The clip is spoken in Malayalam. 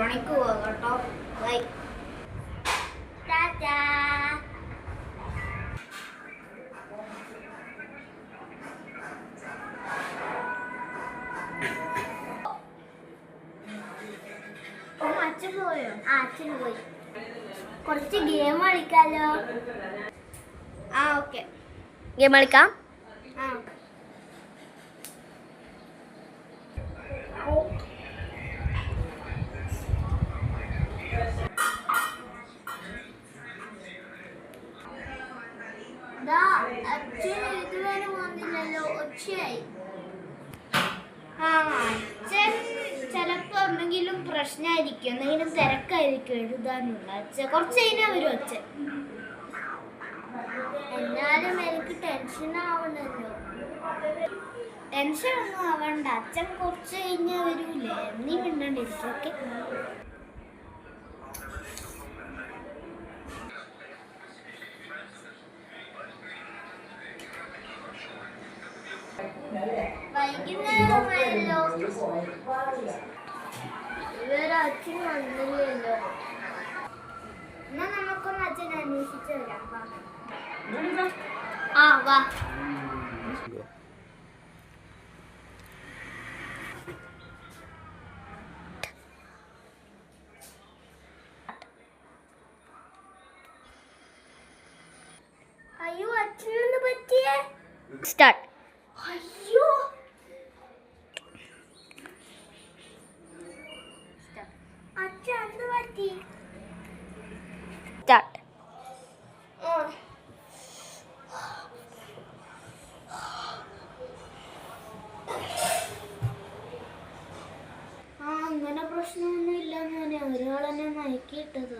പണിക്ക് പോകാം കേട്ടോ. ബൈ. ടാറ്റാ. അച്ഛൻ പോയോ? അച്ഛൻ പോയി. കുറച്ച് ഗെയിം കളിക്കാലോ? ഓക്കെ. ഗെയിം കളിക്കാം. അച്ഛൻ ഇതുവരെ വന്നില്ലല്ലോ. ഒച്ചയായി. അച്ഛൻ ചിലപ്പോ എന്തെങ്കിലും പ്രശ്നമായിരിക്കും, എന്തെങ്കിലും തിരക്കായിരിക്കും എഴുതാനുള്ള. അച്ഛൻ കുറച്ച് കഴിഞ്ഞാൽ വരും അച്ഛൻ. എന്നാലും എനിക്ക് ടെൻഷൻ ആവണല്ലോ. ടെൻഷൻ ഒന്നും ആവണ്ട, അച്ഛൻ കുറച്ച് കഴിഞ്ഞാൽ വരൂലേ. നീ മിണ്ടാണ്ടിരിക്കും. ഓക്കെ. വൈകുന്നേരമായല്ലോ, ഇവരെ അച്ഛൻ വന്നില്ലല്ലോ. എന്നാ നമുക്കൊന്ന് അച്ഛൻ അന്വേഷിച്ചു വരാം. വാ. അയ്യോ, അച്ഛനൊന്ന് പറ്റിയേ. സ്റ്റാർട്ട്. അയ്യോ, അച്ഛൻ എന്ത് പറ്റി? സ്റ്റാർട്ട്. അങ്ങനെ പ്രശ്നമൊന്നും ഇല്ലെന്ന് തന്നെ ഒരാളെന്നെ മയക്കിയിട്ടത്.